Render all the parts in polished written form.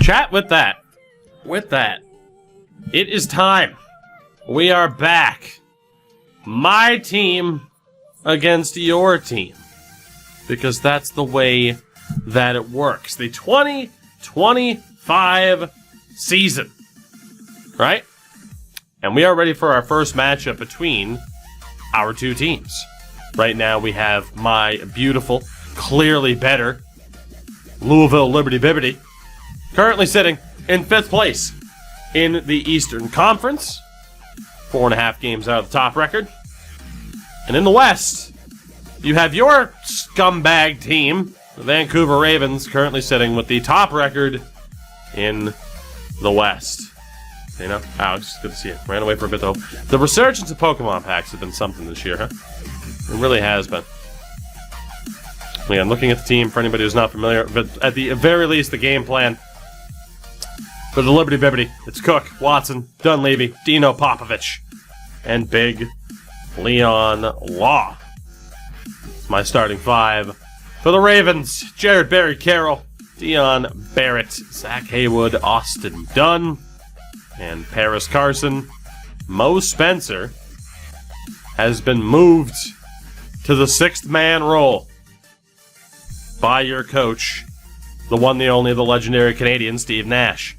Chat, with that, it is time. We are back. My team against your team. Because that's the way that it works. The 2025 season. Right? And we are ready for our first matchup between our two teams. Right now we have my beautiful, clearly better Louisville Liberty Bibbity currently sitting in 5th place in the Eastern Conference. 4.5 games out of the top record. And in the West, you have your scumbag team, the Vancouver Ravens, currently sitting with the top record in the West. You know, Alex, good to see you. Ran away for a bit, though. The resurgence of Pokemon packs has been something this year, huh? It really has been. Again, looking at the team, for anybody who's not familiar, but at the very least, the game plan for the Liberty Bibbity, it's Cook, Watson, Dunleavy, Dino Popovich, and Big Leon Law. It's my starting 5. For the Ravens, Jared Barry Carroll, Dion Barrett, Zach Haywood, Austin Dunn, and Paris Carson. Mo Spencer has been moved to the 6th man role by your coach, the one, the only, the legendary Canadian, Steve Nash.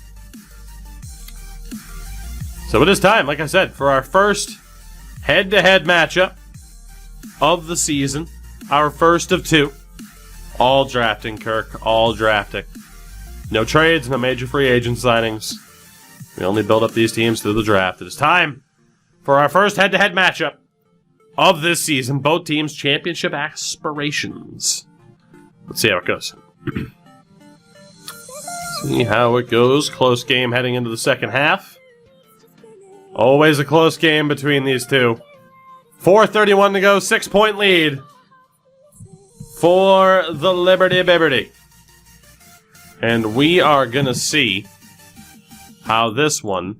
So it is time, like I said, for our first head-to-head matchup of the season. Our first of 2. All drafting, Kirk. All drafting. No trades, no major free agent signings. We only build up these teams through the draft. It is time for our first head-to-head matchup of this season. Both teams' championship aspirations. Let's see how it goes. See how it goes. Close game heading into the second half. Always a close game between these two. 4:31 to go. 6-point lead for the Liberty Bibbity. And we are going to see how this one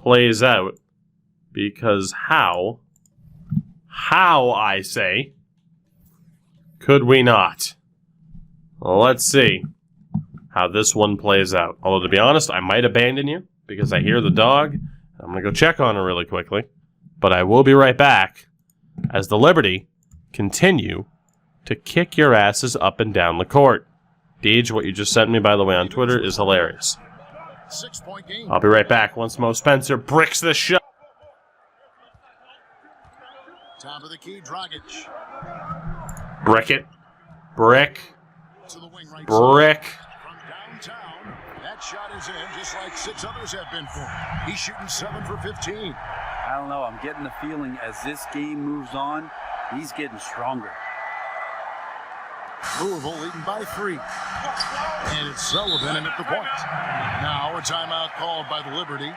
plays out. Because how I say, could we not? Well, let's see how this one plays out. Although, to be honest, I might abandon you because I hear the dog. I'm going to go check on her really quickly. But I will be right back as the Liberty continue to kick your asses up and down the court. Deej, what you just sent me, by the way, on Twitter is hilarious. I'll be right back once Mo Spencer bricks this shot. Top of the key, Dragic. Brick it. Brick. Brick. From downtown, that shot is in, just like 6 others have been for him. He's shooting 7 for 15. I don't know. I'm getting the feeling as this game moves on, he's getting stronger. Louisville leading by 3. And it's Sullivan in at the point. Now a timeout called by the Liberty.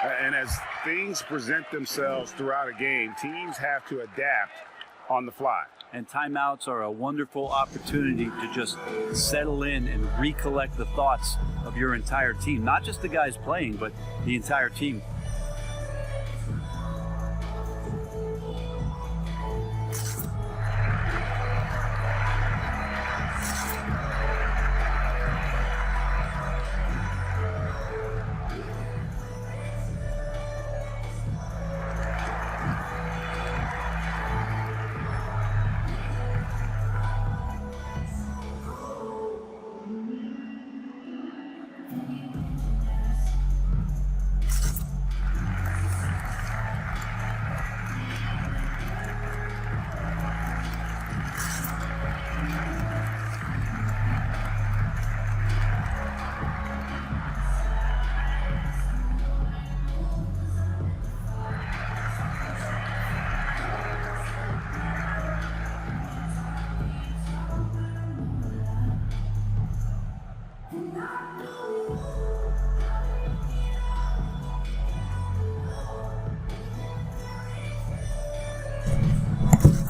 And as things present themselves throughout a game, teams have to adapt on the fly. And timeouts are a wonderful opportunity to just settle in and recollect the thoughts of your entire team. Not just the guys playing, but the entire team.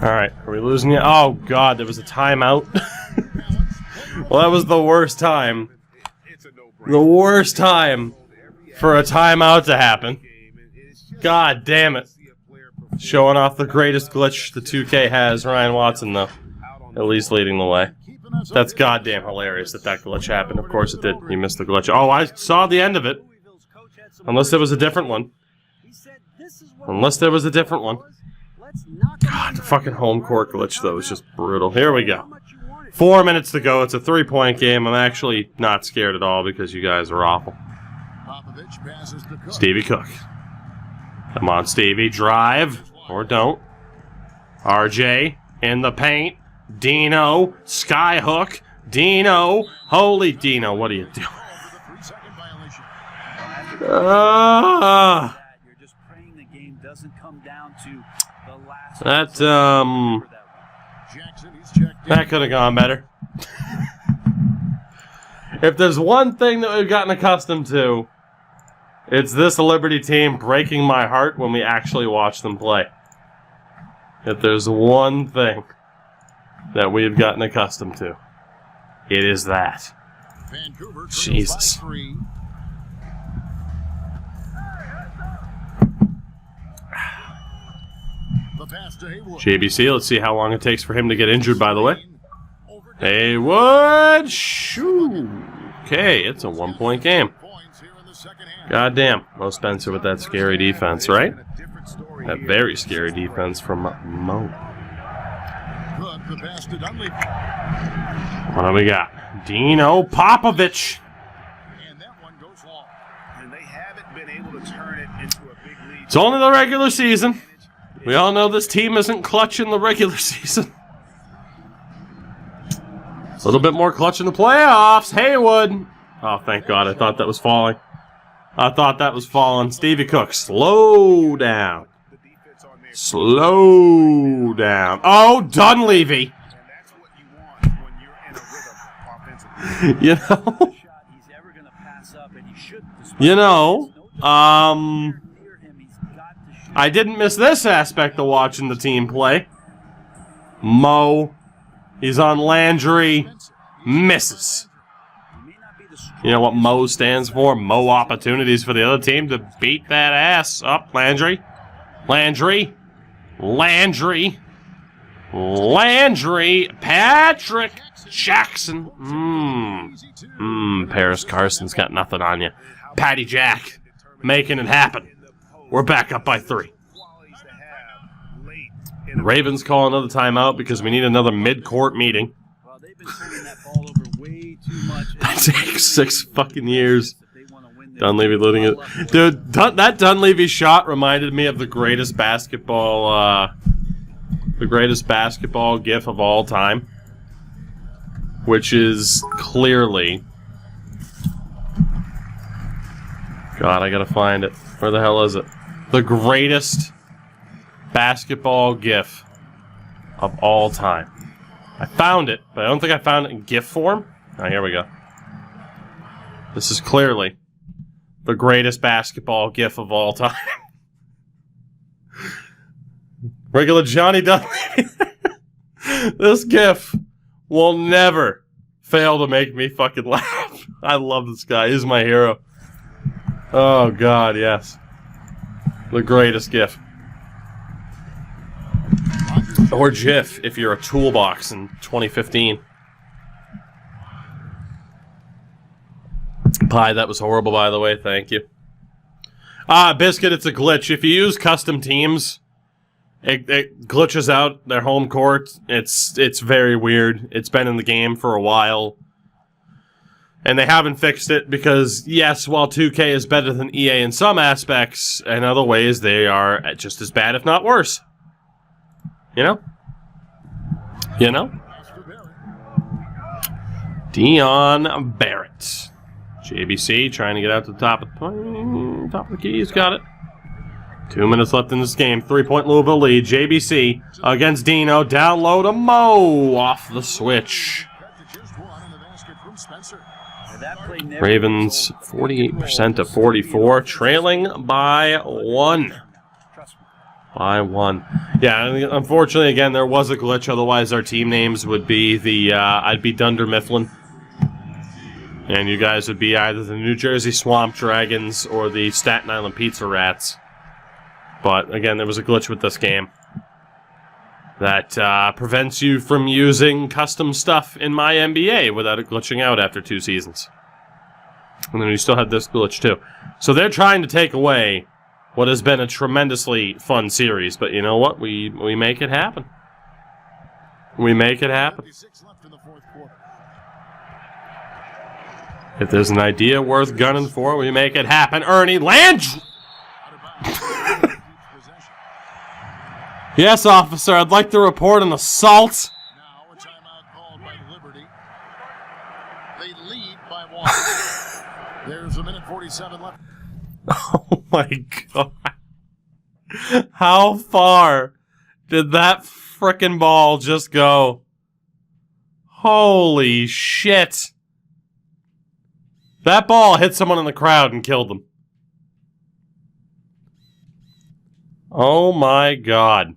Alright, are we losing it? Oh, God, there was a timeout. Well, that was the worst time. The worst time for a timeout to happen. God damn it. Showing off the greatest glitch the 2K has. Ryan Watson, though, at least leading the way. That's goddamn hilarious that glitch happened. Of course it did. You missed the glitch. Oh, I saw the end of it. Unless there was a different one. Unless there was a different one. God, the fucking home court glitch, though, is just brutal. Here we go. 4 minutes to go. It's a 3-point game. I'm actually not scared at all because you guys are awful. Stevie Cook. Come on, Stevie. Drive. Or don't. RJ in the paint. Dino. Skyhook. Dino. Holy Dino, what are you doing? You're just praying the game doesn't come down to the last. That could have gone better. If there's one thing that we've gotten accustomed to, it's this Liberty team breaking my heart when we actually watch them play. If there's one thing that we've gotten accustomed to, it is that. Jesus. JBC, let's see how long it takes for him to get injured, by the way. Haywood! Shoo! Okay, it's a 1-point game. Goddamn. Mo Spencer with that scary defense, right? That very scary defense from Mo. What do we got? Dino Popovich. It's only the regular season. We all know this team isn't clutch in the regular season. A little bit more clutch in the playoffs. Haywood. Oh, thank God. I thought that was falling. Stevie Cook, slow down. Slow down. Oh, Dunleavy. I didn't miss this aspect of watching the team play. Mo, he's on Landry, misses. You know what Mo stands for? Mo opportunities for the other team to beat that ass up. Landry, Patrick Jackson. Paris Carson's got nothing on you. Patty Jack, making it happen. We're back up by 3. Ravens call another timeout because we need another mid-court meeting. That takes 6 fucking years. Dunleavy looting it. Dude, that Dunleavy shot reminded me of the greatest basketball gif of all time. Which is clearly... God, I gotta find it. Where the hell is it? The greatest basketball gif of all time. I found it, but I don't think I found it in GIF form. Oh, here we go. This is clearly the greatest basketball gif of all time. Regular Johnny Dunleavy. This gif will never fail to make me fucking laugh. I love this guy. He's my hero. Oh, God, yes. The greatest GIF. Or GIF, if you're a toolbox in 2015. Pie, that was horrible, by the way. Thank you. Biscuit, it's a glitch. If you use custom teams, it glitches out their home court. It's very weird. It's been in the game for a while. And they haven't fixed it because, yes, while 2K is better than EA in some aspects, in other ways they are just as bad, if not worse. You know? Dion Barrett. JBC trying to get out to the top of the key. He's got it. 2 minutes left in this game. 3-point Louisville lead. JBC against Dino. Down low to Mo. Off the switch. Ravens 48% to 44, trailing by 1. Yeah, unfortunately, again, there was a glitch. Otherwise, our team names would be I'd be Dunder Mifflin. And you guys would be either the New Jersey Swamp Dragons or the Staten Island Pizza Rats. But, again, there was a glitch with this game. that prevents you from using custom stuff in MyNBA without it glitching out after 2 seasons. And then you still have this glitch too. So they're trying to take away what has been a tremendously fun series, but you know what? We make it happen. We make it happen. If there's an idea worth gunning for, we make it happen. Ernie Landry! Yes, officer, I'd like to report an assault. Now a timeout called by Liberty. They lead by 1. There's a minute 47 left. Oh my God. How far did that frickin' ball just go? Holy shit. That ball hit someone in the crowd and killed them. Oh my God.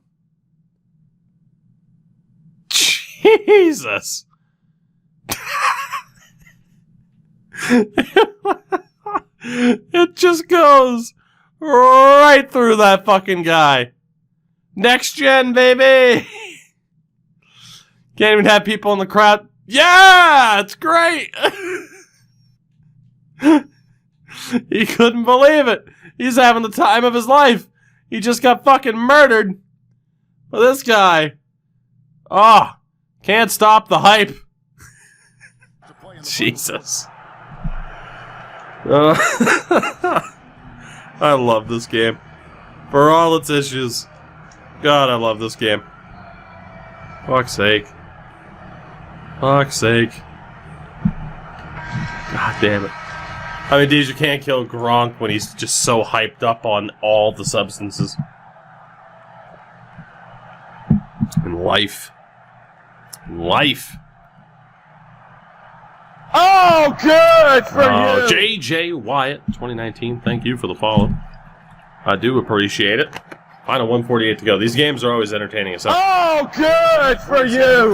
Jesus. It just goes right through that fucking guy. Next gen, baby. Can't even have people in the crowd. Yeah, it's great. He couldn't believe it. He's having the time of his life. He just got fucking murdered. But this guy, can't stop the hype. Jesus. I love this game. For all its issues. God, I love this game. Fuck's sake. Fuck's sake. God damn it. I mean, Deej, you can't kill Gronk when he's just so hyped up on all the substances. In life. Life. Oh, good for you! JJ Wyatt, 2019, thank you for the follow. I do appreciate it. Final 148 to go. These games are always entertaining as hell. Oh, good for you!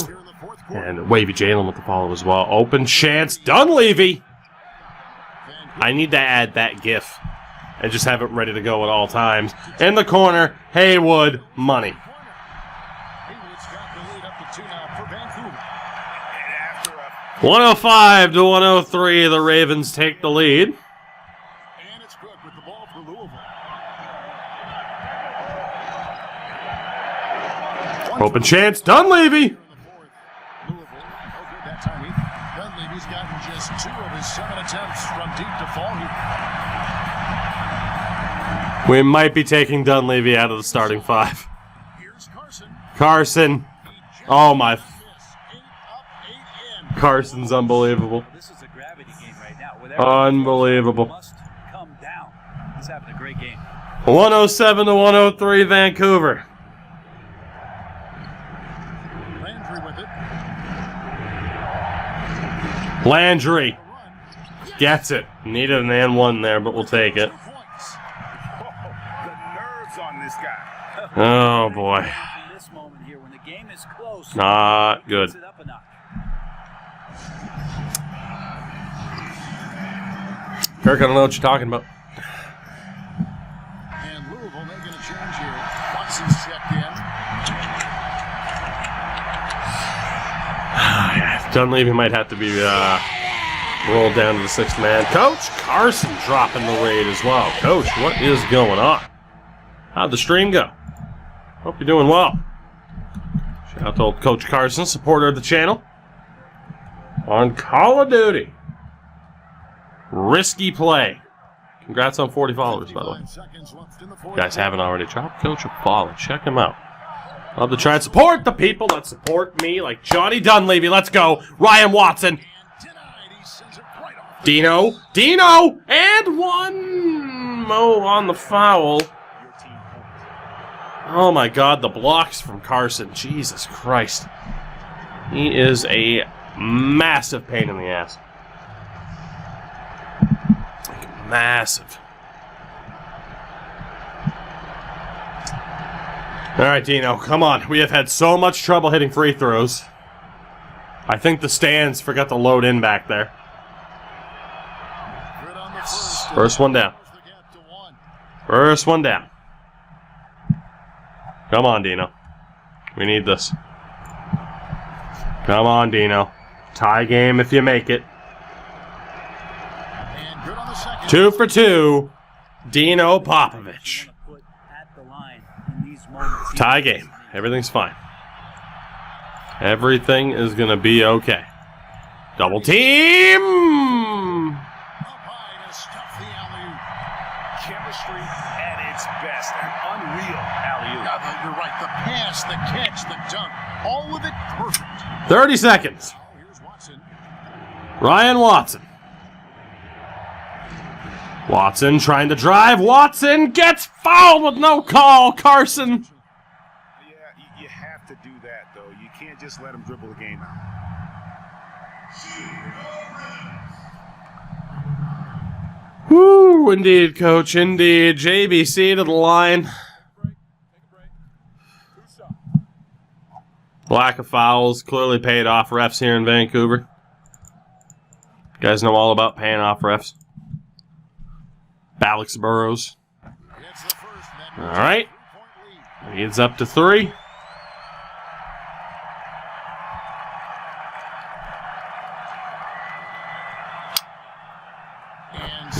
And Wavy Jalen with the follow as well. Open chance, Dunleavy! I need to add that GIF and just have it ready to go at all times. In the corner, Haywood, money. 105 to 103, the Ravens take the lead. And it's Cook with the ball for Louisville. Open chance, Dunleavy! Dunleavy's gotten just 2 of his 7 attempts from deep to fall. We might be taking Dunleavy out of the starting 5. Here's Carson. Carson. Oh my. Carson's unbelievable. This is a gravity game right now. Unbelievable. Must come down. He's having a great game. 107 to 103, Vancouver. Landry with it. Landry gets it. Needed an and 1 there, but we'll take it. The nerves on this guy. Oh boy. In this moment here, when the game is close, Not good. it up a notch. Kirk, I don't know what you're talking about. And Louisville making a change here. Watson's checked in. Dunleavy might have to be rolled down to the 6th man. Coach Carson dropping the raid as well. Coach, what is going on? How'd the stream go? Hope you're doing well. Shout out to old Coach Carson, supporter of the channel. On Call of Duty. Risky play. Congrats on 40 followers, by the way. If you guys haven't already, drop Coach a follow. Check him out. Love to try and support the people that support me, like Johnny Dunleavy. Let's go. Ryan Watson. Dino, and 1 Mo on the foul. Oh my God, the blocks from Carson. Jesus Christ. He is a massive pain in the ass. Massive. All right, Dino, come on. We have had so much trouble hitting free throws. I think the stands forgot to load in back there. First one down. First one down. Come on, Dino. We need this. Come on, Dino. Tie game if you make it. And good on the second. 2 for 2. Dino Popovich. Tie game. Everything's fine. Everything is going to be okay. Double team! Up high to stuff the alley-oop. Chemistry at its best. An unreal alley-oop. Yeah, you're right. The pass, the catch, the dunk. All of it perfect. 30 seconds. Now here's Watson. Ryan Watson. Watson trying to drive. Watson gets fouled with no call. Carson. Yeah, you have to do that, though. You can't just let him dribble the game out. Woo, indeed, coach. Indeed. JBC to the line. Lack of fouls clearly paid off refs here in Vancouver. You guys know all about paying off refs. Alex Burrows. It's the first. All right. Leads up to 3.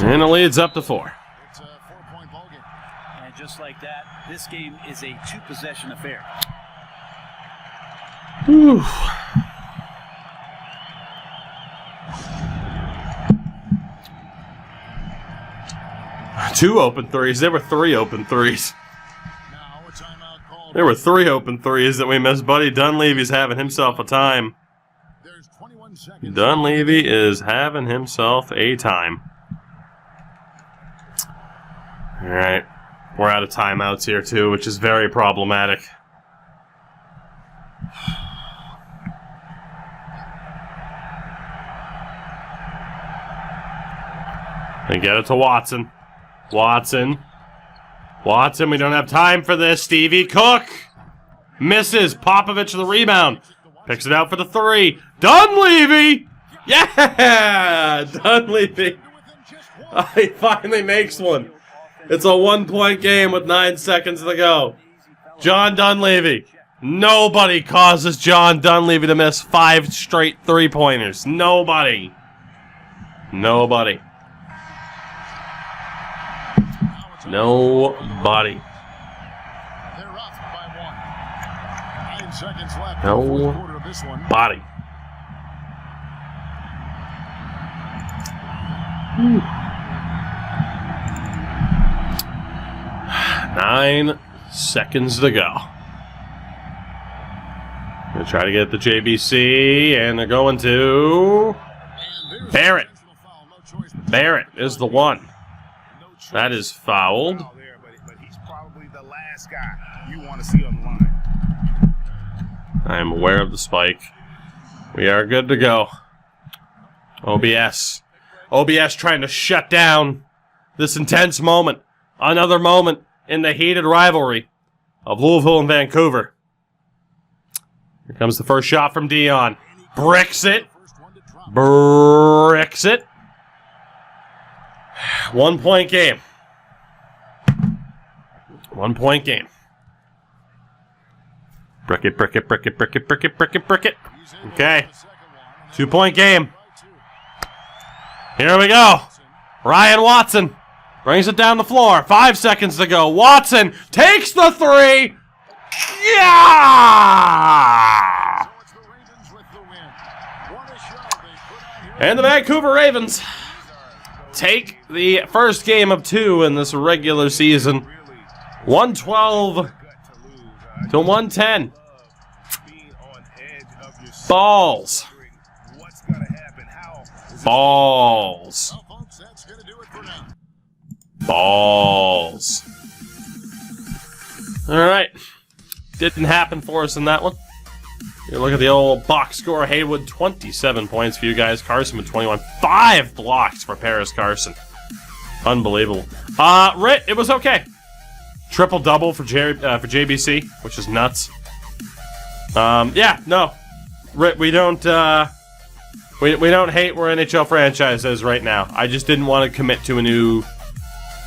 And it leads up to 4. It's a 4-point ball game. And just like that, this game is a 2-possession affair. Whew. Two open threes. There were 3 open threes. Now a timeout called. There were 3 open threes that we missed. Buddy Dunleavy's having himself a time. There's 21 seconds. Dunleavy is having himself a time. All right. We're out of timeouts here, too, which is very problematic. They get it to Watson. Watson, we don't have time for this. Stevie Cook misses. Popovich the rebound. Picks it out for the 3. Dunleavy! Yeah! Dunleavy. He finally makes one. It's a 1-point game with 9 seconds to go. John Dunleavy. Nobody causes John Dunleavy to miss 5 straight 3-pointers. Nobody. Nobody. Nobody. They're up by 1. 9 seconds left. No. Fourth quarter of this one. Body. 9 seconds to go. Gonna try to get the JBC, and they're going to Barrett. Barrett is the one. That is fouled. But he's probably the last guy you want to see on the line. I am aware of the spike. We are good to go. OBS. OBS trying to shut down this intense moment. Another moment in the heated rivalry of Louisville and Vancouver. Here comes the first shot from Dion. Bricks it. Bricks it. 1-point game. 1-point game. Brick it, brick it, brick it, brick it, brick it, brick it, brick it. Okay. 2-point game. Here we go. Ryan Watson brings it down the floor. 5 seconds to go. Watson takes the 3. Yeah! And the Vancouver Ravens take the first game of 2 in this regular season. 112 to 110. Balls. Balls. Balls. All right. Didn't happen for us in that one. You look at the old box score. Haywood, 27 points for you guys. Carson with 21. 5 blocks for Paris Carson. Unbelievable. Rit, it was okay. Triple-double for JBC, which is nuts. Yeah, no. Rit, we don't we don't hate where NHL franchise is right now. I just didn't want to commit to a new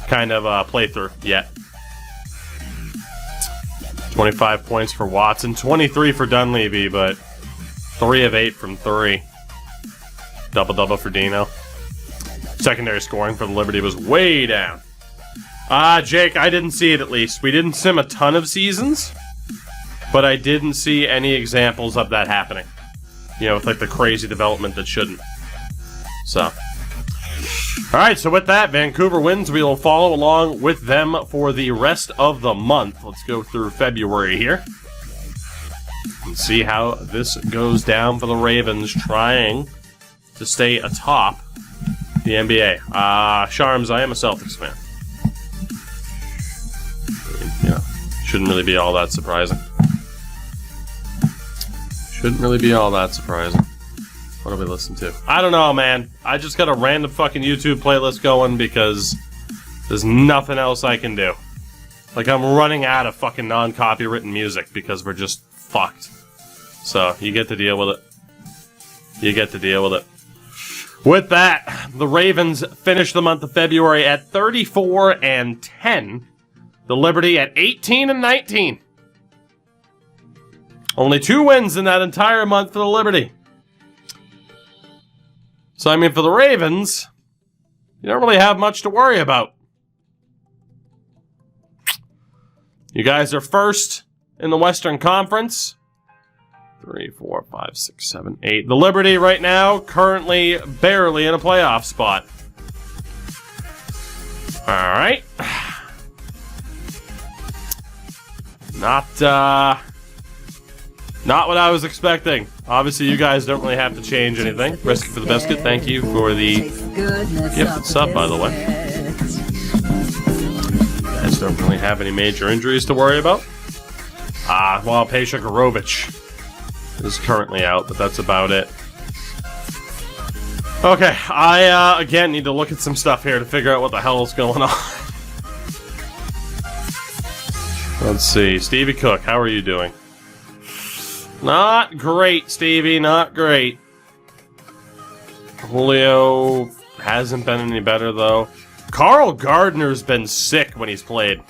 kind of playthrough yet. 25 points for Watson, 23 for Dunleavy, but 3 of 8 from 3. Double-double for Dino. Secondary scoring for the Liberty was way down. Jake, I didn't see it at least. We didn't sim a ton of seasons, but I didn't see any examples of that happening. You know, with like the crazy development that shouldn't. So. Alright, so with that, Vancouver wins. We will follow along with them for the rest of the month. Let's go through February here. And see how this goes down for the Ravens trying to stay atop the NBA. Sharms, I am a Celtics fan. Yeah, shouldn't really be all that surprising. Shouldn't really be all that surprising. What do we listen to? I don't know, man. I just got a random fucking YouTube playlist going because there's nothing else I can do. Like, I'm running out of fucking non-copywritten music because we're just fucked. So, you get to deal with it. You get to deal with it. With that, the Ravens finished the month of February at 34-10. The Liberty at 18-19. Only 2 wins in that entire month for the Liberty. So, I mean, for the Ravens, you don't really have much to worry about. You guys are first in the Western Conference. 3, 4, 5, 6, 7, 8. The Liberty right now, currently barely in a playoff spot. Alright. Not what I was expecting. Obviously, you guys don't really have to change anything. Risk for the biscuit. Thank you for the gifted sub, by the way. You guys don't really have any major injuries to worry about. Well, Pesha Gorovich is currently out, but that's about it. Okay, I, again, need to look at some stuff here to figure out what the hell is going on. Let's see. Stevie Cook, how are you doing? Not great, Stevie, not great. Julio hasn't been any better, though. Carl Gardner's been sick when he's played.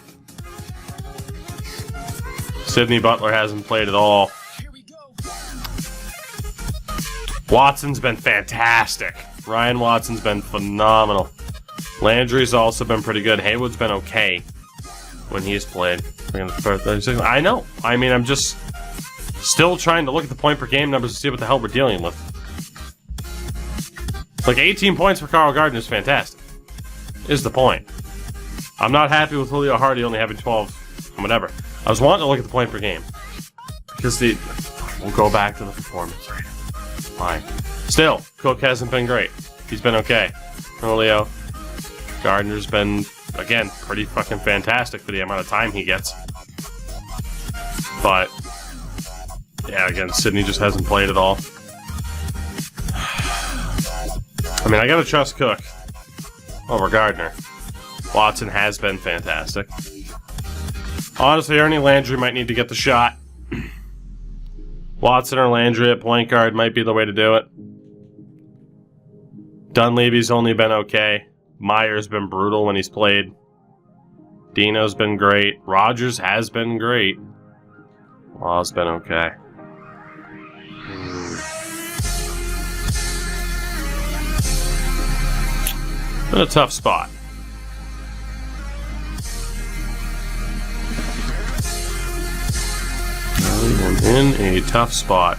Sidney Butler hasn't played at all. Watson's been fantastic. Ryan Watson's been phenomenal. Landry's also been pretty good. Haywood's been okay when he's played. I know. I mean, I'm just still trying to look at the point per game numbers to see what the hell we're dealing with. Like, 18 points for Carl Gardner is fantastic. Is the point. I'm not happy with Julio Hardy only having 12, whatever. I was wanting to look at the point per game. Because we'll go back to the performance rating. Fine. Still, Cook hasn't been great. He's been okay. Julio Gardner's been, again, pretty fucking fantastic for the amount of time he gets. But yeah, again, Sidney just hasn't played at all. I mean, I gotta trust Cook over Gardner. Watson has been fantastic. Honestly, Ernie Landry might need to get the shot. Watson or Landry at point guard might be the way to do it. Dunleavy's only been okay. Meyer's been brutal when he's played. Dino's been great. Rogers has been great. Law's been okay. Been a tough spot. I am in a tough spot.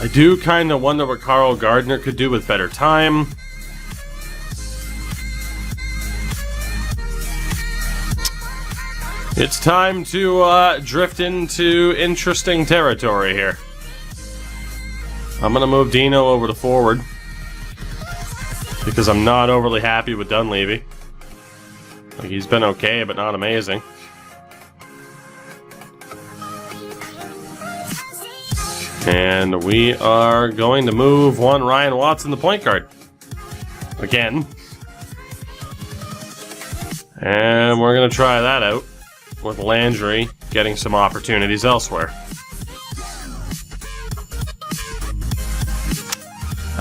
I do kind of wonder what Carl Gardner could do with better time. It's time to drift into interesting territory here. I'm going to move Dino over to forward because I'm not overly happy with Dunleavy. Like, he's been okay, but not amazing. And we are going to move one Ryan Watson, the point guard. Again. And we're going to try that out with Landry getting some opportunities elsewhere.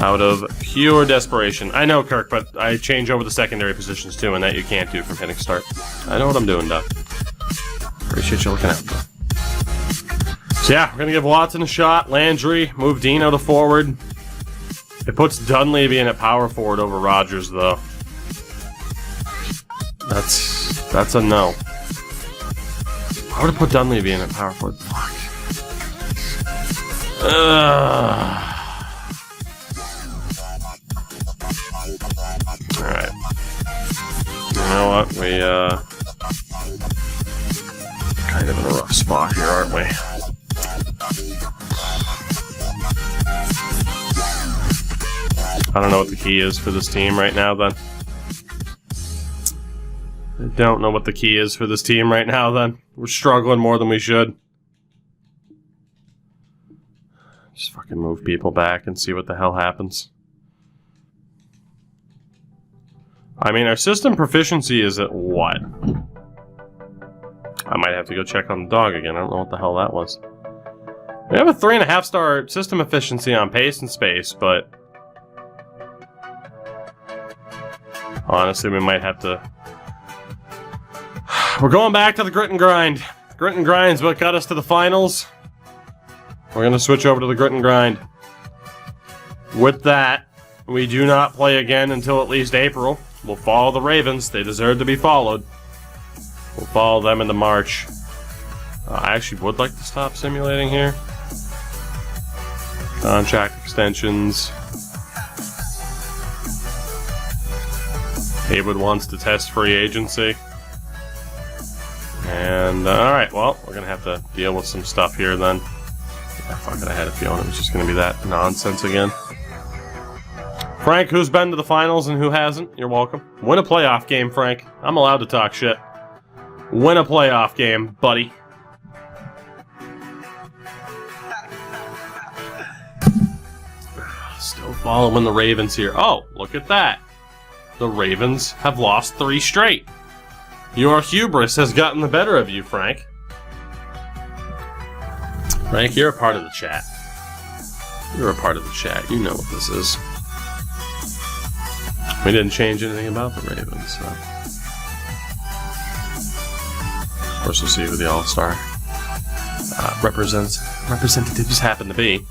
Out of pure desperation. I know, Kirk, but I change over the secondary positions too, and that you can't do from hitting start. I know what I'm doing, Doug. Appreciate you looking out. So yeah, we're going to give Watson a shot. Landry, move Dino to forward. It puts Dunleavy in at power forward over Rogers, though. That's a no. Why would I put Dunleavy in at power forward? Fuck. Alright. You know what? We, kind of in a rough spot here, aren't we? I don't know what the key is for this team right now, then. I don't know what the key is for this team right now, then. We're struggling more than we should. Just fucking move people back and see what the hell happens. I mean, our system proficiency is at what? I might have to go check on the dog again. I don't know what the hell that was. We have a 3.5 star system efficiency on pace and space, but honestly, we might have to... We're going back to the grit and grind. Grit and grind's what got us to the finals. We're going to switch over to the grit and grind. With that, we do not play again until at least April. We'll follow the Ravens. They deserve to be followed. We'll follow them into March. I actually would like to stop simulating here. Contract extensions. Haywood wants to test free agency. And, alright, well, we're going to have to deal with some stuff here then. Yeah, fuck it, I had a feeling it was just going to be that nonsense again. Frank, who's been to the finals and who hasn't? You're welcome. Win a playoff game, Frank. I'm allowed to talk shit. Win a playoff game, buddy. Still following the Ravens here. Oh, look at that. The Ravens have lost 3 straight. Your hubris has gotten the better of you, Frank. Frank, you're a part of the chat. You're a part of the chat. You know what this is. We didn't change anything about the Ravens, so. Of course, we'll see who the All-Star representatives happen to be.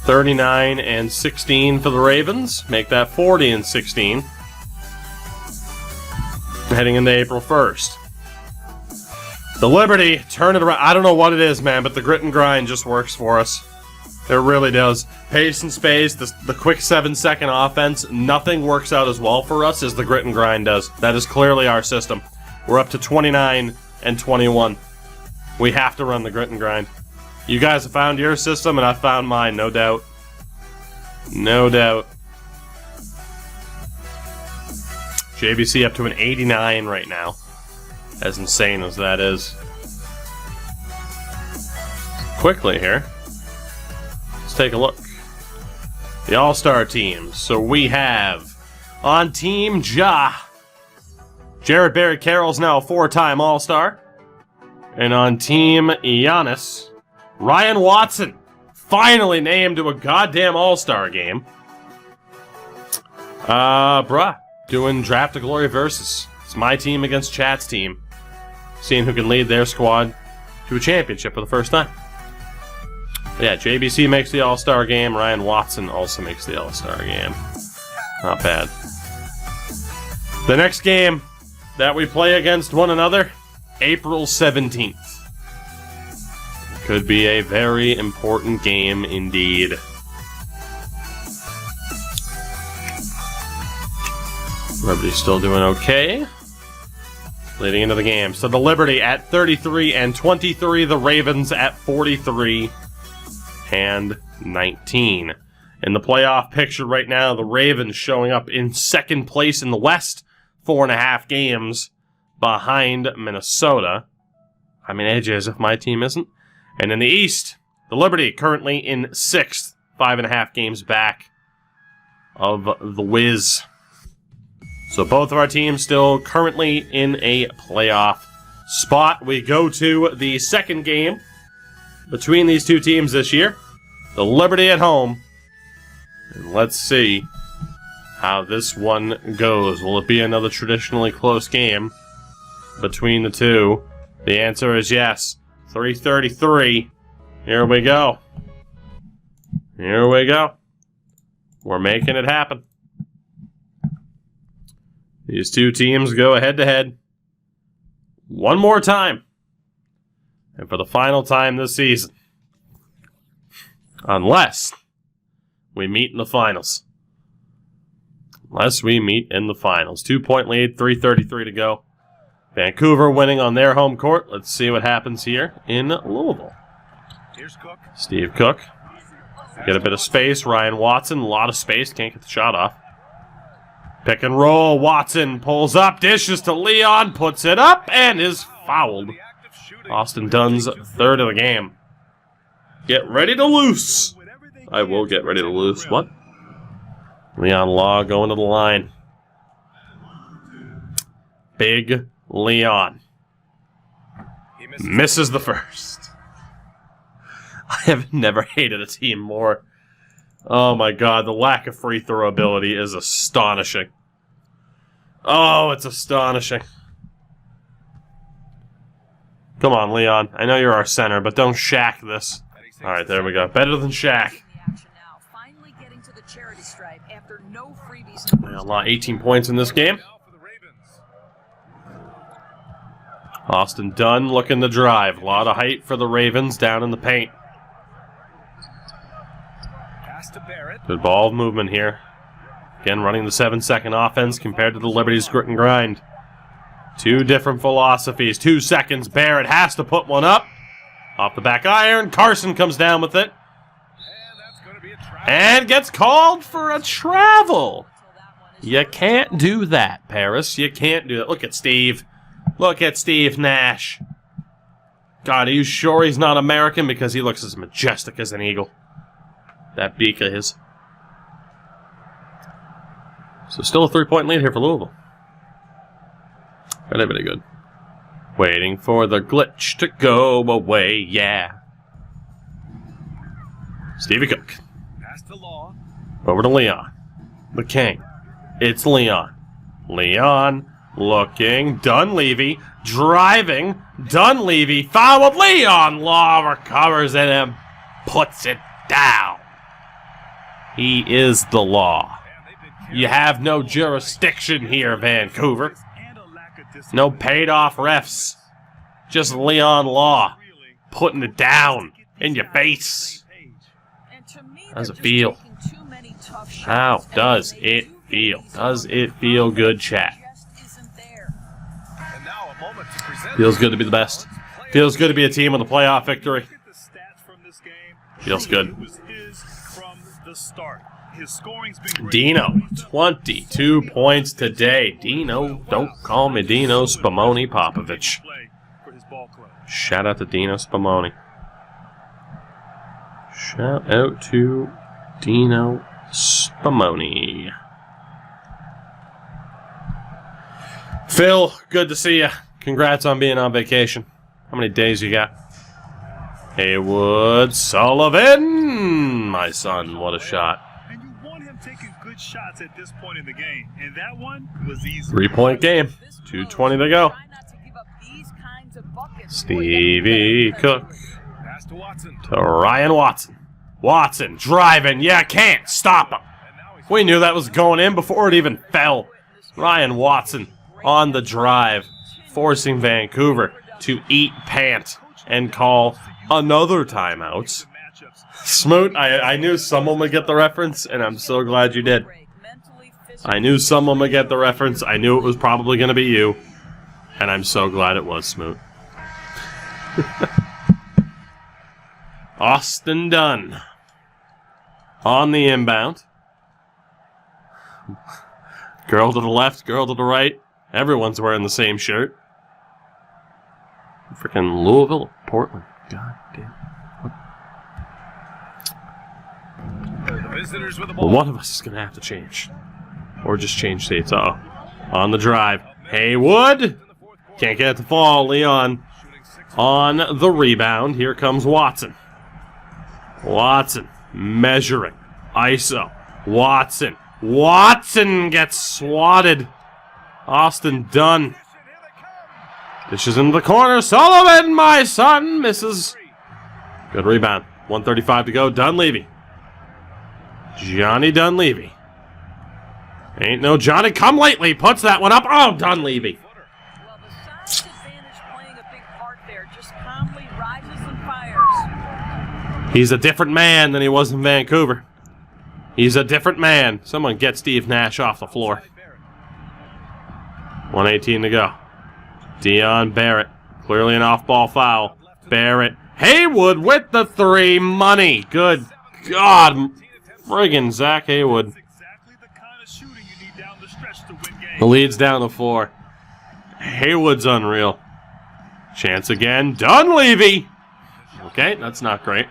39-16 for the Ravens. Make that 40-16. Heading into April 1st. The Liberty, turn it around. I don't know what it is, man, but the grit and grind just works for us. It really does. Pace and space, the quick 7-second offense, nothing works out as well for us as the grit and grind does. That is clearly our system. We're up to 29-21. We have to run the grit and grind. You guys have found your system, and I found mine, no doubt. No doubt. JBC up to an 89 right now. As insane as that is. Quickly here. Let's take a look. The All-Star teams. So we have on Team Ja. Jared Barry Carroll's now a 4-time All-Star. And on Team Giannis, Ryan Watson, finally named to a goddamn All-Star game. Doing Draft to Glory versus. It's my team against Chat's team. Seeing who can lead their squad to a championship for the first time. Yeah, JBC makes the All-Star game. Ryan Watson also makes the All-Star game. Not bad. The next game that we play against one another, April 17th. Could be a very important game indeed. Everybody's still doing okay. Leading into the game. So the Liberty at 33-23. The Ravens at 43-19. In the playoff picture right now, the Ravens showing up in second place in the West. 4.5 games behind Minnesota. I mean, AJ, as if my team isn't. And in the East, the Liberty currently in 6th. 5.5 games back of the Wiz. So both of our teams still currently in a playoff spot. We go to the second game between these two teams this year. The Liberty at home And let's see how this one goes. Will it be another traditionally close game between the two? The answer is yes. 3:33. Here we go. Here we go. We're making it happen. These two teams go head-to-head one more time. And for the final time this season. Unless we meet in the finals. Unless we meet in the finals. 2-point lead, 3:33 to go. Vancouver winning on their home court. Let's see what happens here in Louisville. Here's Cook. Steve Cook. Get a bit of space. Ryan Watson, a lot of space. Can't get the shot off. Pick and roll. Watson pulls up, dishes to Leon, puts it up, and is fouled. Austin Dunn's third of the game. Get ready to loose. I will get ready to loose. What? Leon Law going to the line. Big Leon. Misses the first. I have never hated a team more. Oh my god, the lack of free throw ability is astonishing. Oh, it's astonishing. Come on, Leon. I know you're our center, but don't Shaq this. Alright, there we go. Better than Shaq. A lot, 18 points in this game. Austin Dunn looking to drive. A lot of height for the Ravens down in the paint. Good ball movement here. Again, running the 7-second offense compared to the Liberty's grit and grind. Two different philosophies. 2 seconds. Barrett has to put one up. Off the back iron. Carson comes down with it. And gets called for a travel. You can't do that, Paris. You can't do that. Look at Steve. Look at Steve Nash. God, are you sure he's not American? Because he looks as majestic as an eagle. That beak of his. So still a 3-point lead here for Louisville. Very, very good. Waiting for the glitch to go away, yeah. Stevie Cook. Over to Leon. The King. It's Leon. Leon looking. Dunleavy driving. Dunleavy fouled. Leon Law recovers it and puts it down. He is the law. You have no jurisdiction here, Vancouver. No paid-off refs. Just Leon Law putting it down in your face. How does it feel? How does it feel? Does it feel good, chat? Feels good to be the best. Feels good to be a team with a playoff victory. Feels good. Dino, 22 points today. Dino, don't call me Dino Spumoni Popovich. Shout out to Dino Spumoni. Shout out to Dino Spumoni. Phil, good to see you. Congrats on being on vacation. How many days you got? Haywood Sullivan, my son, what a shot. And you want him taking good shots at this point in the game, and that one was easy. 3-point game, 2:20 to go. Stevie Cook to Ryan Watson. Watson driving, yeah, can't stop him. We knew that was going in before it even fell. Ryan Watson on the drive, forcing Vancouver to eat pant and call another timeout. Smoot, I knew someone would get the reference, and I'm so glad you did. I knew someone would get the reference. I knew it was probably going to be you, and I'm so glad it was Smoot. Austin Dunn on the inbound. Girl to the left, girl to the right. Everyone's wearing the same shirt. Freaking Louisville or Portland. God damn. Well, one of us is going to have to change. Or just change states. Uh-oh. On the drive. Haywood. Can't get it to fall. Leon on the rebound. Here comes Watson. Watson measuring. ISO. Watson. Watson gets swatted. Austin Dunn. Dishes into the corner. Sullivan, my son, misses. Good rebound. 1:35 to go. Dunleavy. Johnny Dunleavy. Ain't no Johnny come lately. Puts that one up. Oh, Dunleavy. Well, the size advantage playing a big part there. Just calmly rises and fires. He's a different man than he was in Vancouver. He's a different man. Someone get Steve Nash off the floor. 1:18 to go. Dion Barrett. Clearly an off-ball foul. Barrett. Haywood with the three. Money. Good God. Friggin' Zach Haywood. The lead's down to 4. Haywood's unreal. Chance again. Dunleavy. Okay, that's not great.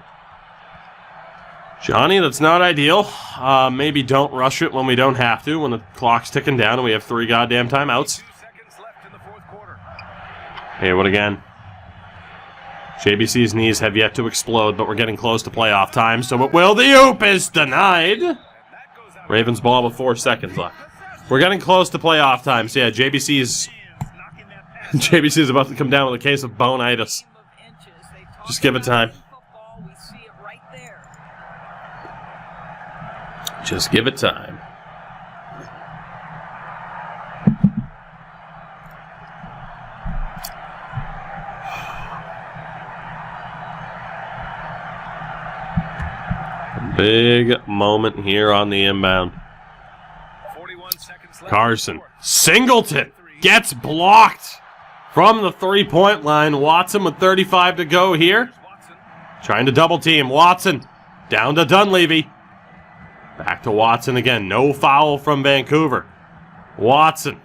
Johnny, that's not ideal. Maybe don't rush it when we don't have to, when the clock's ticking down and we have 3 goddamn timeouts. Haywood again. JBC's knees have yet to explode, but we're getting close to playoff time, so it will. The oop is denied. Ravens ball with 4 seconds left. We're getting close to playoff time, so yeah, JBC's about to come down with a case of bone-itis. Just give it time. Just give it time. Big moment here on the inbound. Carson. Singleton gets blocked from the three-point line. Watson with 35 to go here. Trying to double team. Watson down to Dunleavy. Back to Watson again. No foul from Vancouver. Watson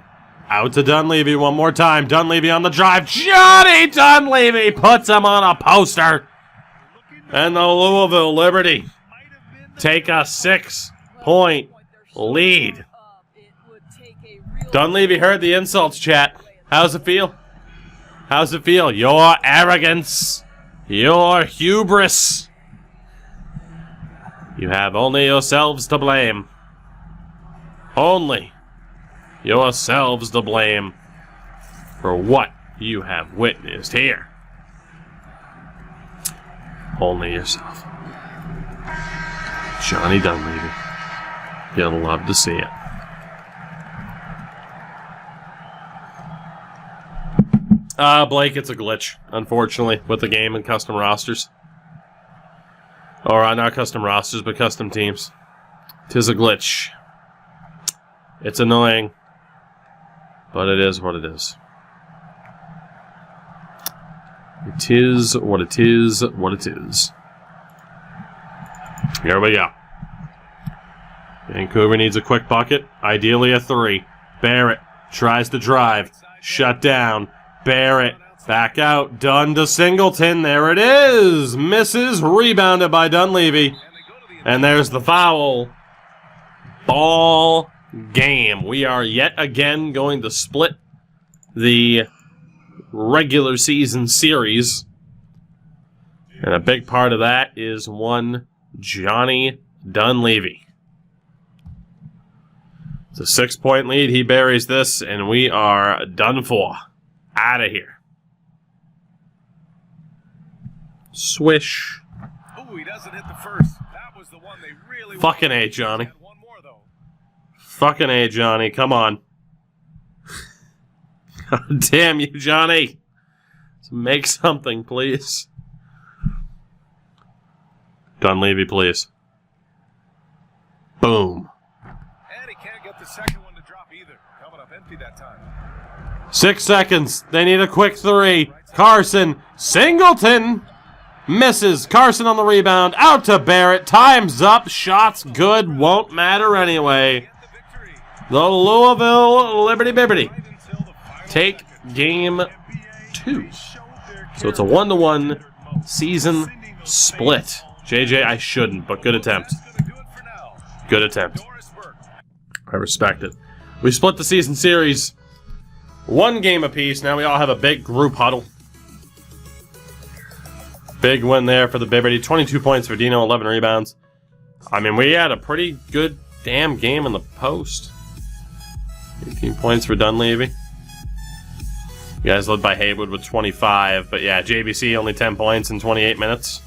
out to Dunleavy one more time. Dunleavy on the drive. Johnny Dunleavy puts him on a poster. And the Louisville Liberty take a 6-point lead. Dunleavy heard the insults, chat. How's it feel? How's it feel? Your arrogance. Your hubris. You have only yourselves to blame. Only yourselves to blame for what you have witnessed here. Only yourself. Johnny Dunleavy. You'll love to see it. Blake, it's a glitch, unfortunately, with the game and custom rosters. Or not custom rosters, but custom teams. 'Tis a glitch. It's annoying, but it is what it is. It is what it is, what it is. Here we go. Vancouver needs a quick bucket, ideally a 3. Barrett tries to drive, shut down. Barrett back out, Dunn to Singleton. There it is. Misses, rebounded by Dunleavy. And there's the foul. Ball game. We are yet again going to split the regular season series. And a big part of that is one Johnny Dunleavy. It's a 6-point lead. He buries this, and we are done for. Out of here. Swish. Oh, he doesn't hit the first. That was the one they really Fucking A, Johnny. One more, though. Fucking A, Johnny. Come on. God damn you, Johnny. Let's make something, please. Dunleavy, please. Boom. And he can't get the second one to drop either. Coming up empty that time. 6 seconds. They need a quick 3. Carson. Singleton. Misses. Carson on the rebound. Out to Barrett. Time's up. Shots good. Won't matter anyway. The Louisville Liberty Bibbity take game 2. So it's a 1-1 season split. JJ, I shouldn't, but good attempt. Good attempt. I respect it. We split the season series 1 game apiece. Now we all have a big group huddle. Big win there for the Bibbity. 22 points for Dino, 11 rebounds. I mean, we had a pretty good damn game in the post. 18 points for Dunleavy. You guys led by Haywood with 25, but yeah, JBC only 10 points in 28 minutes.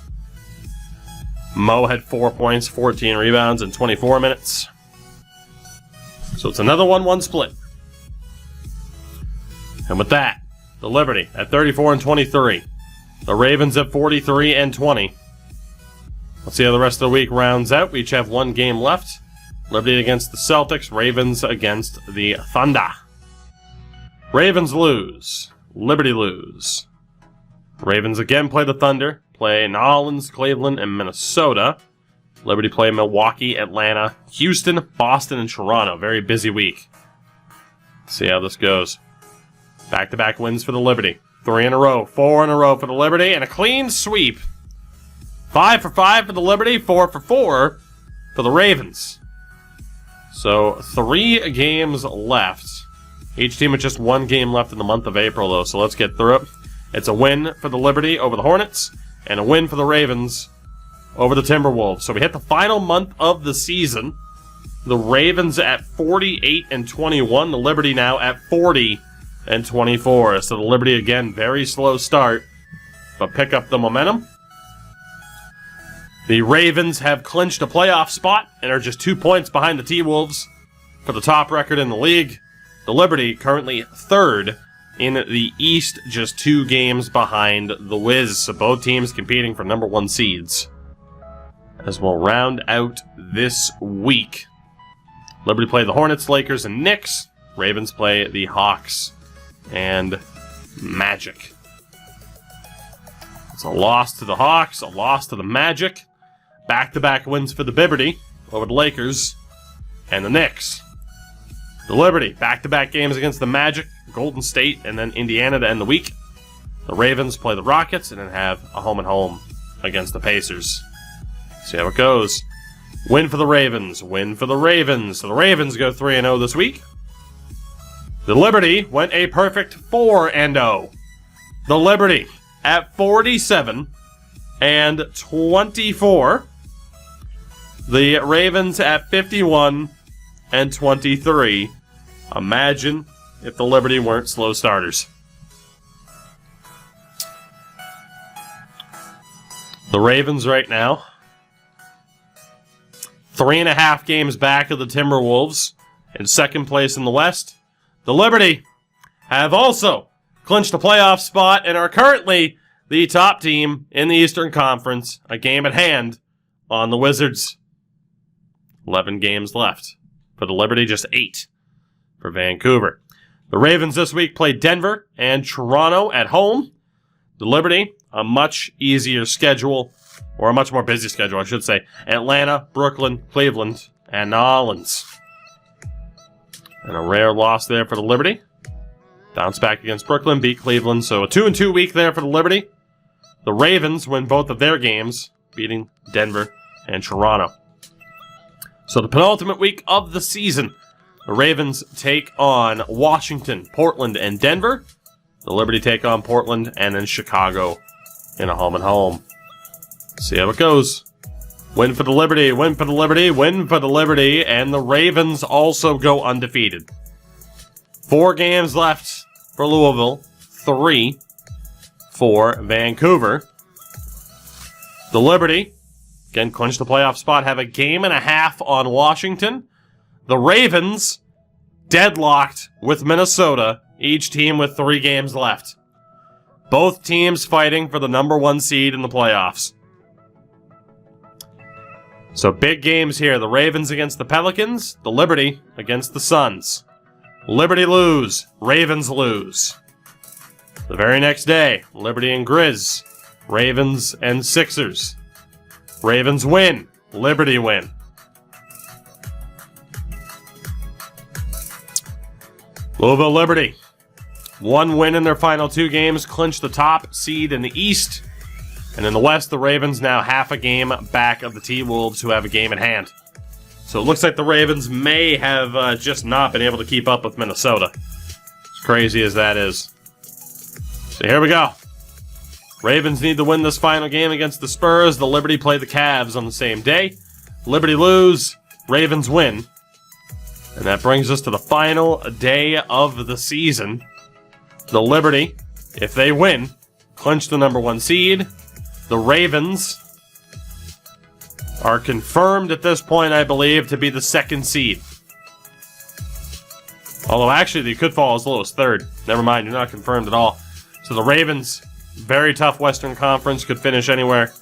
Mo had 4 points, 14 rebounds in 24 minutes. So it's another 1-1 split. And with that, the Liberty at 34 and 23. The Ravens at 43 and 20. Let's see how the rest of the week rounds out. We each have one game left. Liberty against the Celtics. Ravens against the Thunder. Ravens lose. Liberty lose. Ravens again play the Thunder. Play New Orleans, Cleveland, and Minnesota. Liberty play Milwaukee, Atlanta, Houston, Boston, and Toronto. Very busy week. Let's see how this goes. Back-to-back wins for the Liberty. 3 in a row, 4 in a row for the Liberty, and a clean sweep. 5 for 5 for the Liberty, 4 for 4 for the Ravens. So 3 games left. Each team with just 1 game left in the month of April, though, so let's get through it. It's a win for the Liberty over the Hornets, and a win for the Ravens over the Timberwolves. So we hit the final month of the season. The Ravens at 48 and 21. The Liberty now at 40 and 24. So the Liberty, again, very slow start, but pick up the momentum. The Ravens have clinched a playoff spot and are just 2 points behind the T-Wolves for the top record in the league. The Liberty currently third in the East, just 2 games behind the Wiz. So both teams competing for number 1 seeds. As we'll round out this week. Liberty play the Hornets, Lakers, and Knicks. Ravens play the Hawks and Magic. It's a loss to the Hawks, a loss to the Magic. Back-to-back wins for the Liberty over the Lakers and the Knicks. The Liberty, back-to-back games against the Magic, Golden State, and then Indiana to end the week. The Ravens play the Rockets and then have a home-and-home against the Pacers. See how it goes. Win for the Ravens. Win for the Ravens. So the Ravens go 3-0 this week. The Liberty went a perfect 4-0. The Liberty at 47 and 24. The Ravens at 51 and 23. Imagine if the Liberty weren't slow starters. The Ravens right now, 3.5 games back of the Timberwolves in second place in the West. The Liberty have also clinched a playoff spot and are currently the top team in the Eastern Conference, a game at hand on the Wizards. 11 games left. For the Liberty, just 8 for Vancouver. The Ravens this week play Denver and Toronto at home. The Liberty, a much easier schedule, or a much more busy schedule, I should say. Atlanta, Brooklyn, Cleveland, and New Orleans. And a rare loss there for the Liberty. Bounce back against Brooklyn, beat Cleveland, so a 2-2 week there for the Liberty. The Ravens win both of their games, beating Denver and Toronto. So the penultimate week of the season, the Ravens take on Washington, Portland, and Denver. The Liberty take on Portland and then Chicago in a home-and-home. See how it goes. Win for the Liberty, win for the Liberty, win for the Liberty, and the Ravens also go undefeated. 4 games left for Louisville, 3 for Vancouver. The Liberty, again, clinch the playoff spot, have a game and a half on Washington. The Ravens, deadlocked with Minnesota, each team with 3 games left. Both teams fighting for the number 1 seed in the playoffs. So big games here. The Ravens against the Pelicans, the Liberty against the Suns. Liberty lose, Ravens lose. The very next day, Liberty and Grizz, Ravens and Sixers. Ravens win, Liberty win. Louisville Liberty, 1 win in their final 2 games, clinch the top seed in the East. And in the West, the Ravens now half a game back of the T-Wolves, who have a game in hand. So it looks like the Ravens may have just not been able to keep up with Minnesota. As crazy as that is. So here we go. Ravens need to win this final game against the Spurs. The Liberty play the Cavs on the same day. Liberty lose, Ravens win. And that brings us to the final day of the season. The Liberty, if they win, clinch the number 1 seed. The Ravens are confirmed at this point, I believe, to be the 2nd seed. Although, actually, they could fall as low as 3rd. Never mind, you're not confirmed at all. So the Ravens, very tough Western Conference, could finish anywhere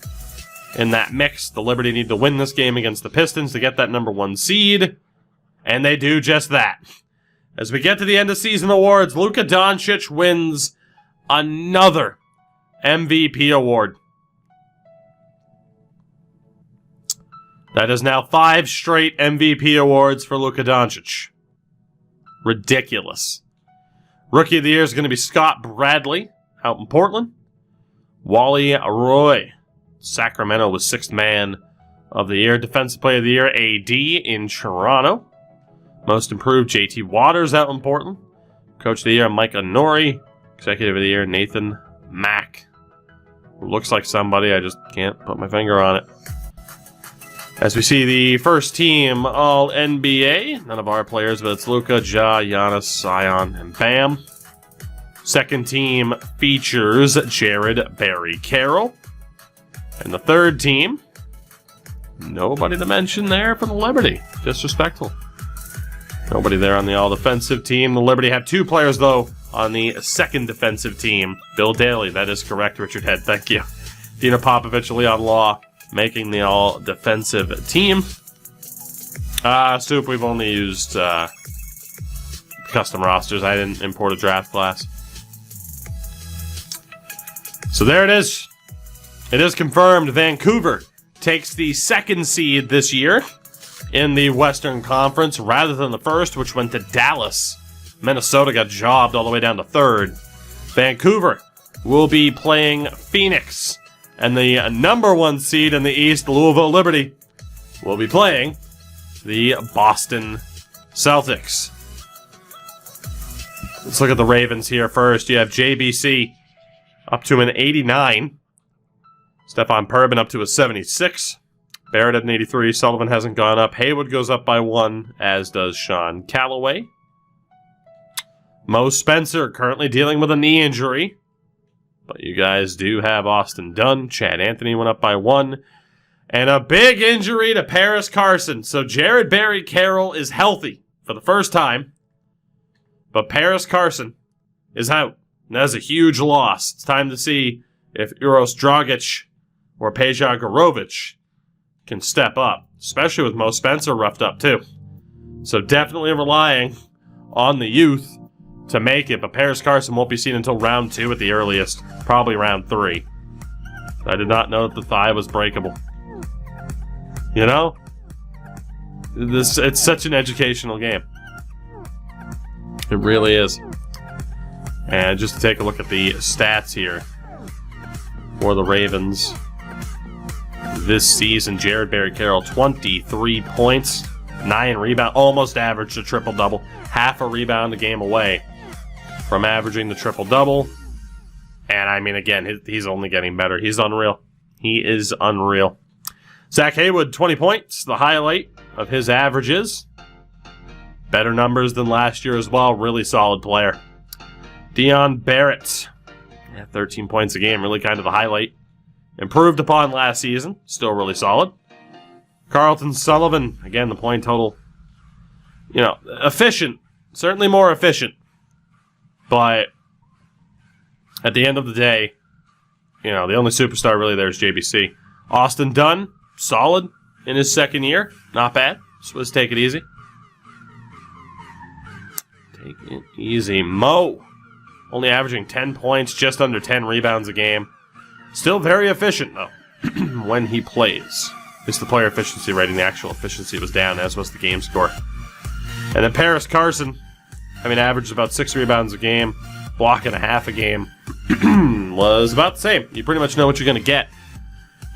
in that mix. The Liberty need to win this game against the Pistons to get that number 1 seed. And they do just that. As we get to the end of season awards, Luka Doncic wins another MVP award. That is now 5 straight MVP awards for Luka Doncic. Ridiculous. Rookie of the Year is going to be Scott Bradley out in Portland. Wally Roy, Sacramento, was 6th man of the year. Defensive Player of the Year, AD in Toronto. Most Improved, JT Waters out in Portland. Coach of the Year, Mike Onori. Executive of the Year, Nathan Mack. Who looks like somebody, I just can't put my finger on it. As we see the first team All-NBA, none of our players, but it's Luka, Ja, Giannis, Zion, and Bam. Second team features Jared Barry Carroll. And the third team, nobody to mention there for the Liberty. Disrespectful. Nobody there on the all-defensive team. The Liberty have 2 players, though, on the second defensive team. Bill Daly, that is correct, Richard Head, thank you. Dina Popovich, Leon Law, making the all-defensive team. Soup, we've only used custom rosters. I didn't import a draft class. So there it is. It is confirmed Vancouver takes the 2nd seed this year in the Western Conference rather than the 1st, which went to Dallas. Minnesota got jobbed all the way down to 3rd. Vancouver will be playing Phoenix. And the number 1 seed in the East, Louisville Liberty, will be playing the Boston Celtics. Let's look at the Ravens here first. You have JBC up to an 89. Stephon Perbin up to a 76. Barrett at an 83. Sullivan hasn't gone up. Haywood goes up by 1, as does Sean Callaway. Mo Spencer currently dealing with a knee injury. But you guys do have Austin Dunn. Chad Anthony went up by 1. And a big injury to Paris Carson. So Jared Barry Carroll is healthy for the first time. But Paris Carson is out. And that's a huge loss. It's time to see if Uros Dragic or Peja Gorovic can step up. Especially with Mo Spencer roughed up too. So definitely relying on the youth to make it, but Paris Carson won't be seen until round 2 at the earliest, probably round 3. I did not know that the thigh was breakable. You know? It's such an educational game. It really is. And just to take a look at the stats here for the Ravens this season, Jared Barry Carroll, 23 points, 9 rebounds, almost averaged a triple-double, half a rebound a game away from averaging the triple-double. And, I mean, again, he's only getting better. He's unreal. He is unreal. Zach Haywood, 20 points, the highlight of his averages. Better numbers than last year as well. Really solid player. Dion Barrett, 13 points a game, really kind of the highlight. Improved upon last season, still really solid. Carlton Sullivan, again, the point total, efficient. Certainly more efficient. But at the end of the day, the only superstar really there is JBC. Austin Dunn, solid in his 2nd year. Not bad. Just let's take it easy. Take it easy. Mo, only averaging 10 points, just under 10 rebounds a game. Still very efficient, though, when he plays. It's the player efficiency rating. The actual efficiency was down, as was the game score. And then Paris Carson, averaged about 6 rebounds a game, block and a half a game. Was about the same. You pretty much know what you're going to get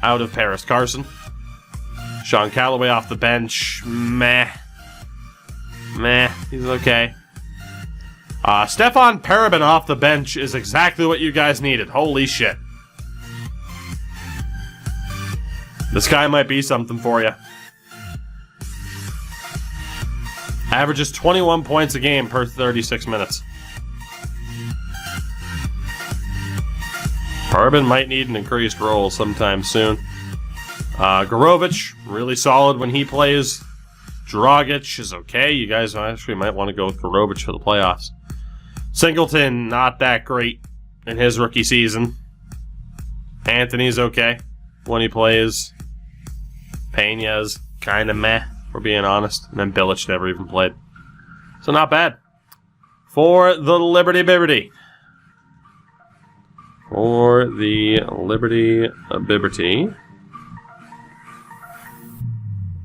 out of Paris Carson. Sean Callaway off the bench. Meh. He's okay. Stephon Perbin off the bench is exactly what you guys needed. Holy shit. This guy might be something for you. Averages 21 points a game per 36 minutes. Harbin might need an increased role sometime soon. Gorovich, really solid when he plays. Dragic is okay. You guys actually might want to go with Gorovich for the playoffs. Singleton, not that great in his rookie season. Anthony's okay when he plays. Pena's kind of meh, for being honest. And then Bilic never even played. So not bad. For the Liberty Bibberty. For the Liberty Bibberty.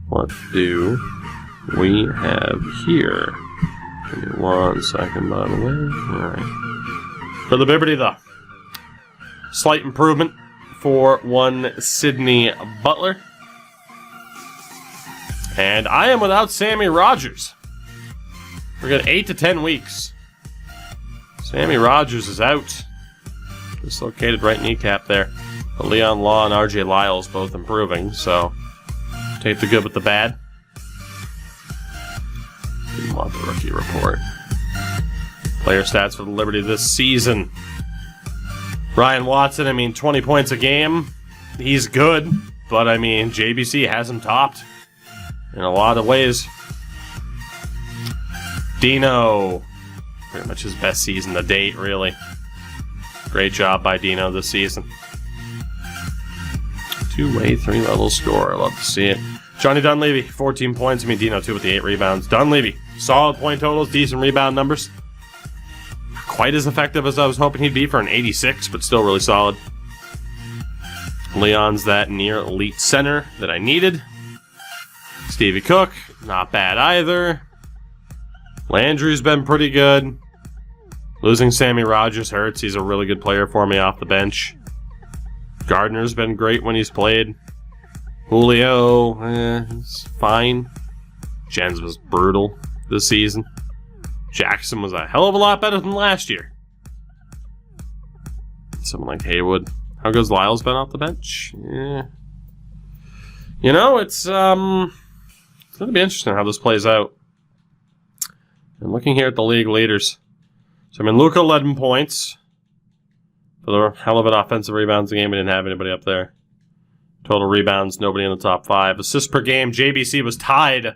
What do we have here? Give me 1 second, by the way. Alright. For the Bibberty, though. Slight improvement for one Sydney Butler. And I am without Sammy Rogers. We're going 8 to 10 weeks. Sammy Rogers is out. Dislocated right kneecap there. But Leon Law and RJ Lyles both improving, so take the good with the bad. Didn't want the rookie report. Player stats for the Liberty this season. Ryan Watson, 20 points a game. He's good, but JBC has him topped in a lot of ways. Dino, pretty much his best season to date, really. Great job by Dino this season. 2-way, 3-level score. I love to see it. Johnny Dunleavy, 14 points. Dino, too, with the 8 rebounds. Dunleavy, solid point totals, decent rebound numbers. Quite as effective as I was hoping he'd be for an 86, but still really solid. Leon's that near elite center that I needed. Stevie Cook, not bad either. Landry's been pretty good. Losing Sammy Rogers hurts. He's a really good player for me off the bench. Gardner's been great when he's played. Julio, it's fine. Jens was brutal this season. Jackson was a hell of a lot better than last year. Someone like Haywood. How good's Lyles been off the bench? Yeah. It's going to be interesting how this plays out. And looking here at the league leaders. So, Luka led in points. For the hell of an offensive rebounds game, we didn't have anybody up there. Total rebounds, nobody in the top 5. Assists per game, JBC was tied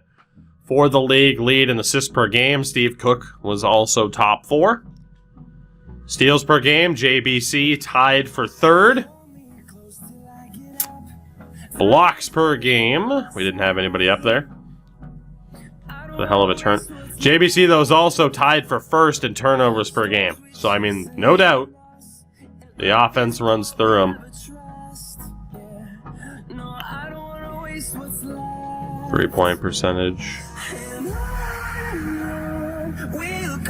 for the league lead in assists per game. Steve Cook was also top 4. Steals per game, JBC tied for 3rd. Blocks per game, we didn't have anybody up there. The hell of a turn. JBC, though, is also tied for 1st in turnovers per game. So, no doubt, the offense runs through him. 3-point percentage.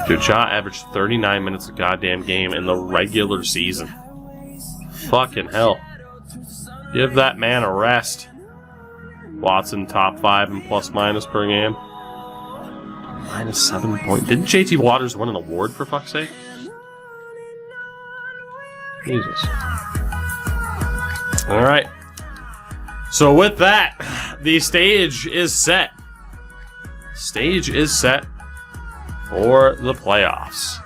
Dude, Ja averaged 39 minutes a goddamn game in the regular season. Fucking hell. Give that man a rest. Watson, top 5 in plus-minus per game. -7 point. Didn't JT Waters win an award, for fuck's sake? Jesus. Alright. So with that, the stage is set. Stage is set for the playoffs.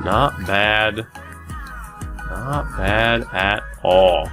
Not bad. Not bad at all.